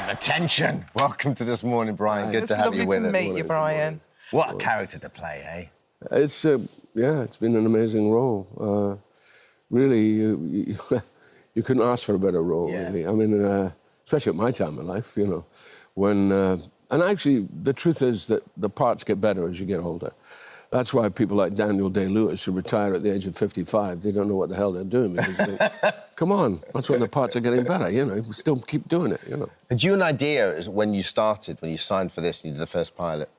And the tension. Welcome to This Morning, Brian. Good to have you with us. It's lovely to meet you, Brian. What a character to play, eh? It's, yeah, it's been an amazing role. Really, you couldn't ask for a better role, really. I mean, especially at my time of life, you know, when... and actually, the truth is that the parts get better as you get older. That's why people like Daniel Day-Lewis, who retire at the age of 55, they don't know what the hell they're doing. Because they, come on, that's when the parts are getting better, you know. Still keep doing it, you know. Had you an idea as when you started, when you signed for this and you did the first pilot,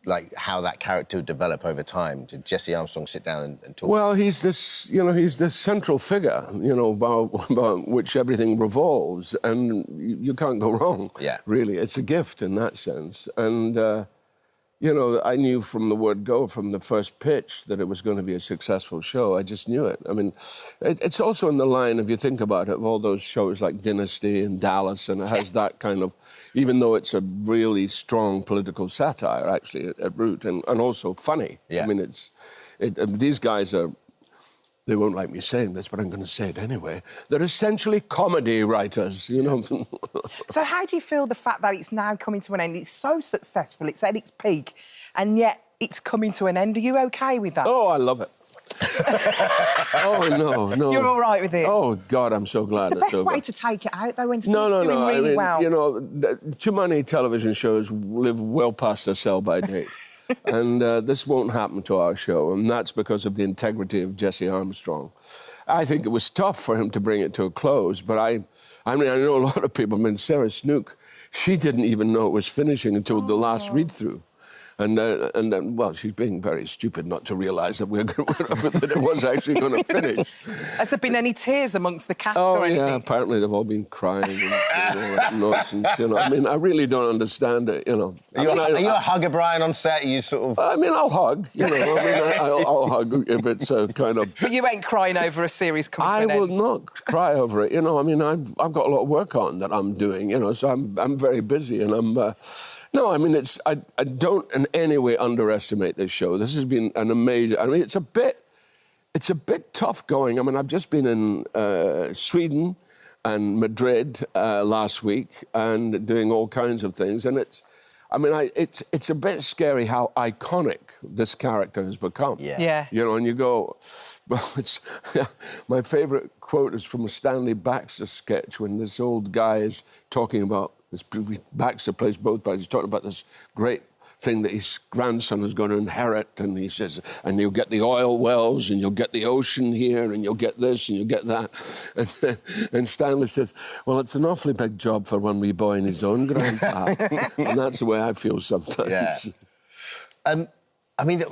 like how that character would develop over time? Did Jesse Armstrong sit down and talk? Well, he's this, you know, he's this central figure, you know, about which everything revolves, and you can't go wrong. Yeah. Really, it's a gift in that sense, and. You know, I knew from the word go, from the first pitch, that it was going to be a successful show. I just knew it. I mean, it's also in the line, if you think about it, of all those shows like Dynasty and Dallas, and it has that kind of, even though it's a really strong political satire, actually, at root, and also funny. Yeah. I mean, these guys are, they won't like me saying this, but I'm going to say it anyway. They're essentially comedy writers, you know. So how do you feel the fact that it's now coming to an end? It's so successful, it's at its peak, and yet it's coming to an end. Are you OK with that? Oh, I love it. Oh, no. You're all right with it? Oh, God, I'm so glad it's the best way to take it out, though, when someone's doing really well. You know, too many television shows live well past their sell-by date. And this won't happen to our show, and that's because of the integrity of Jesse Armstrong. I think it was tough for him to bring it to a close, but I mean, I know a lot of people. I mean, Sarah Snook, she didn't even know it was finishing until the last read-through. And then, well, she's being very stupid not to realise that that it was actually going to finish. Has there been any tears amongst the cast or anything? Yeah, apparently they've all been crying and all that nonsense, you know. I mean, I really don't understand it, you know. Are you a hugger, Brian, on set? Are you sort of... I mean, I'll hug, you know. I mean, I'll hug if it's a kind of... But you ain't crying over a series coming to an end? I will not cry over it, you know. I mean, I've got a lot of work on that I'm doing, you know, so I'm very busy, and I'm... No, I mean, I don't in any way underestimate this show. This has been an amazing... I mean, it's a bit tough going. I mean, I've just been in Sweden and Madrid last week and doing all kinds of things, and it's a bit scary how iconic this character has become. Yeah. You know, and you go... Well, my favourite quote is from a Stanley Baxter sketch when this old guy is talking about... Baxter plays both parts. He's talking about this great thing that his grandson is going to inherit, and he says, and you'll get the oil wells, and you'll get the ocean here, and you'll get this, and you'll get that. And Stanley says, well, it's an awfully big job for one wee boy and his own grandpa. And that's the way I feel sometimes. Yeah. I mean,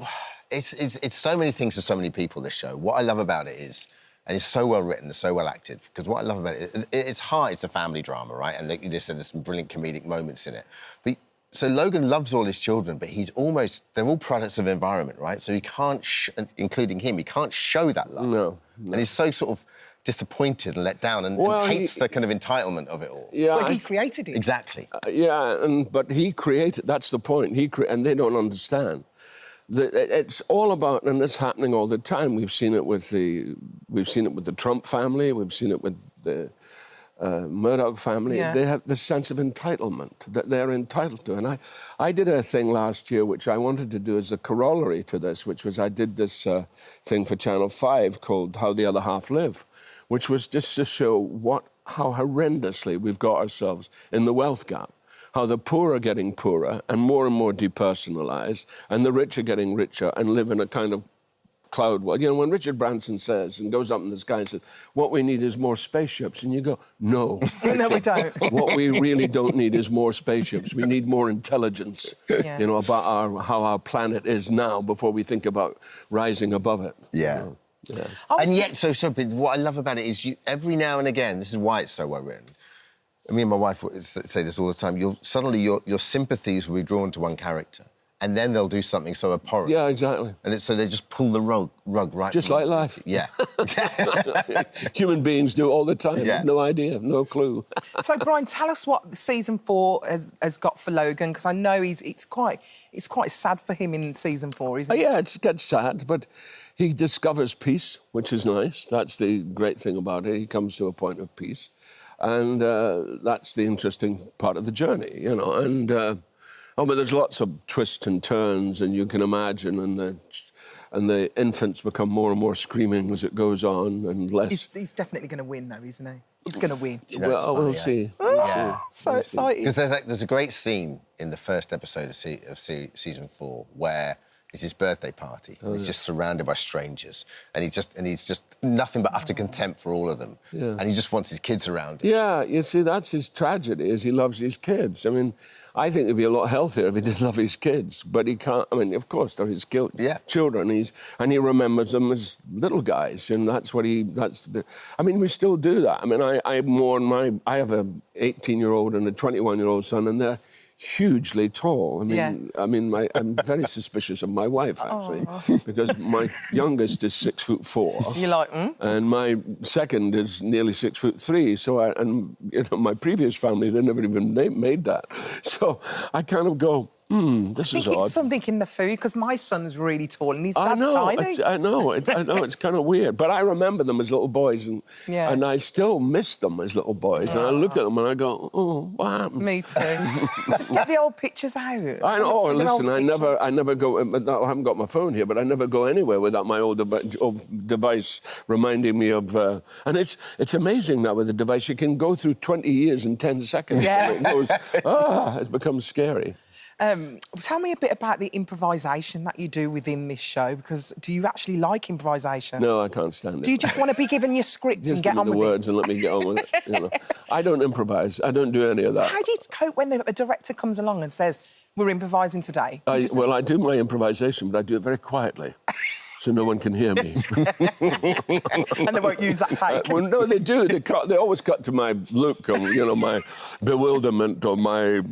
it's so many things to so many people, this show. What I love about it is... And it's so well written, so well acted. Because what I love about it, it's hard. It's a family drama, right? And like you just said, there's some brilliant comedic moments in it. But so Logan loves all his children, but they're all products of environment, right? So he can't, including him, he can't show that love. No. And he's so sort of disappointed and let down, and hates the kind of entitlement of it all. Yeah, well, he created it. Exactly. But he created. That's the point. And they don't understand. It's all about, and it's happening all the time. We've seen it with the Trump family. We've seen it with the Murdoch family. Yeah. They have this sense of entitlement that they're entitled to. And I did a thing last year which I wanted to do as a corollary to this, which was I did this thing for Channel 5 called How the Other Half Live, which was just to show how horrendously we've got ourselves in the wealth gap. How the poor are getting poorer and more depersonalised, and the rich are getting richer and live in a kind of cloud world. You know, when Richard Branson says, and goes up in the sky and says, what we need is more spaceships, and you go, no. No, we don't. What we really don't need is more spaceships. We need more intelligence, you know, about how our planet is now before we think about rising above it. Yeah. You know? Yeah. And yet, but what I love about it is every now and again, this is why it's so well written, me and my wife say this all the time, suddenly your sympathies will be drawn to one character, and then they'll do something so abhorrent. Yeah, exactly. And so they just pull the rug right... Just like life. Yeah. Human beings do it all the time. Yeah. No idea, no clue. So, Brian, tell us what season 4 has got for Logan, because I know it's quite sad for him in season 4, isn't it? Yeah, it gets sad, but he discovers peace, which is nice. That's the great thing about it. He comes to a point of peace. And that's the interesting part of the journey, you know. And, but there's lots of twists and turns, and you can imagine, and the infants become more and more screaming as it goes on, and less... He's definitely going to win, though, isn't he? He's going to win. You know, well, funny, we'll see. Oh, so excited. Because there's a great scene in the first episode of season 4 where it's his birthday party. And he's just surrounded by strangers, and he's just nothing but utter contempt for all of them. Yeah. And he just wants his kids around him. Yeah, you see, that's his tragedy, is he loves his kids. I mean, I think it'd be a lot healthier if he did love his kids, but he can't. I mean, of course, they're his children, and he remembers them as little guys, and that's what I mean, we still do that. I mean, I have a 18-year-old and a 21-year-old son, and they're hugely tall. I mean, I'm very suspicious of my wife, actually, because my youngest is 6'4". You're like, And my second is nearly 6'3". So, my previous family, they never even made that. So I kind of go, this is odd. I think it's something in the food, because my son's really tall and his dad's tiny. I know, it's kind of weird. But I remember them as little boys, and I still miss them as little boys. And I look at them and I go, oh, what happened? Me too. Just get the old pictures out. I know. Listen, I never go. I haven't got my phone here, but I never go anywhere without my old device reminding me of. And it's amazing now with the device. You can go through 20 years in 10 seconds. Yeah. And it goes, it becomes scary. Tell me a bit about the improvisation that you do within this show, because do you actually like improvisation? No, I can't stand it. Do you just want to be given your script and get on with it? Just give me the words and let me get on with it. You know. I don't improvise. I don't do any of that. So how do you cope when a director comes along and says, we're improvising today? Well, I do my improvisation, but I do it very quietly. So no one can hear me. And they won't use that take. Well, no, they do. They always cut to my look, or, you know, my bewilderment, or my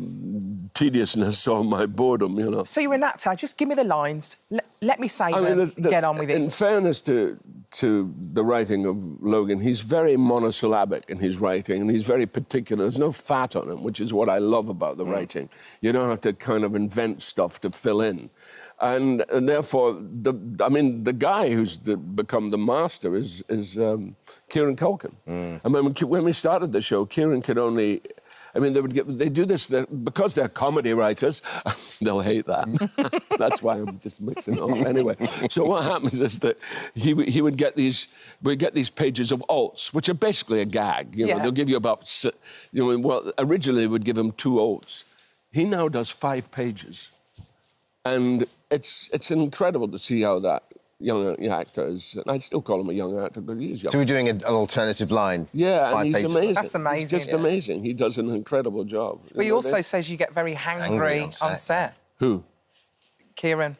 tediousness, or my boredom, you know. So you're an actor. Just give me the lines. Let me say them. Get on with it. In fairness to the writing of Logan, he's very monosyllabic in his writing, and he's very particular. There's no fat on him, which is what I love about the writing. You don't have to kind of invent stuff to fill in. And therefore, the guy who's become the master is Kieran Culkin. I mean, when we started the show, Kieran could only... I mean, they do this because they're comedy writers. They'll hate that. That's why I'm just mixing it up. Anyway, so what happens is that we'd get these pages of alts, which are basically a gag. You know, they'll give you about... You know, well, originally we'd give him 2 alts. He now does 5 pages. And it's incredible to see how that young actor is. And I still call him a young actor, but he is young. So we're doing an alternative line. Yeah, 5 and he's pages. amazing. That's amazing. He's just amazing. He does an incredible job. But he also says you get very hangry on set. Who? Kieran.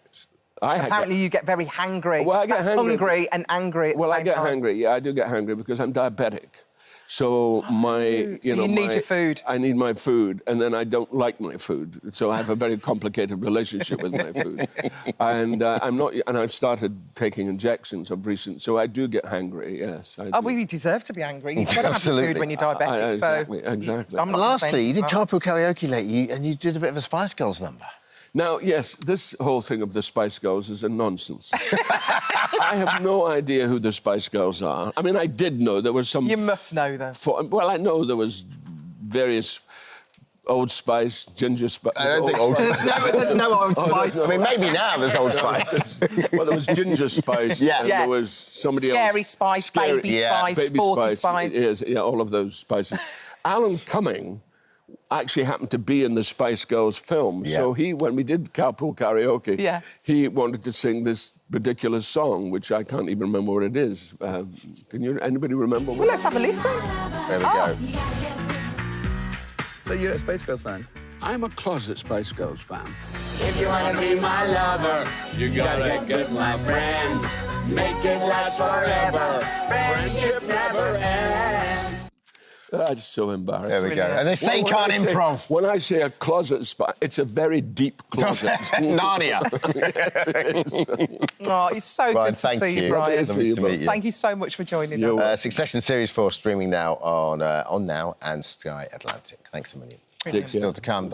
Apparently you get very hangry. Well, I get hungry and angry at the same time. Well, I get hangry. Yeah, I do get hangry because I'm diabetic. So you need your food. I need my food, and then I don't like my food. So I have a very complicated relationship with my food, and I've started taking injections of recent. So I do get hangry. Yes. I do. Well, you deserve to be angry. You can't have food when you're diabetic. Exactly. Lastly, you did carpool karaoke lately, and you did a bit of a Spice Girls number. Now, yes, this whole thing of the Spice Girls is a nonsense. I have no idea who the Spice Girls are. I mean, I did know there was some... You must know them. Well, I know there was various Old Spice, Ginger Spice... I don't think there's no Old Spice. I mean, maybe now there's Old Spice. Well, there was Ginger Spice. And there was somebody Scary else. Spice, Baby Spice, Baby Sporty Spice. Yes, yeah, all of those spices. Alan Cumming actually happened to be in the Spice Girls film. So when we did Carpool Karaoke, he wanted to sing this ridiculous song, which I can't even remember what it is. Anybody remember? Well, let's have a listen. There we go. So you're a Spice Girls fan? I'm a closet Spice Girls fan. If you want to be my lover, you gotta get good, my friends. Make it last forever. Friendship never ends. That's so embarrassing. There we go. And they say you can't improv. When I say a closet spot, it's a very deep closet. Narnia. Oh, it's so good to see you, Brian. Lovely to meet you. Thank you so much for joining us. Succession Series 4 streaming now on Now and Sky Atlantic. Thanks a million. Brilliant. Still to come.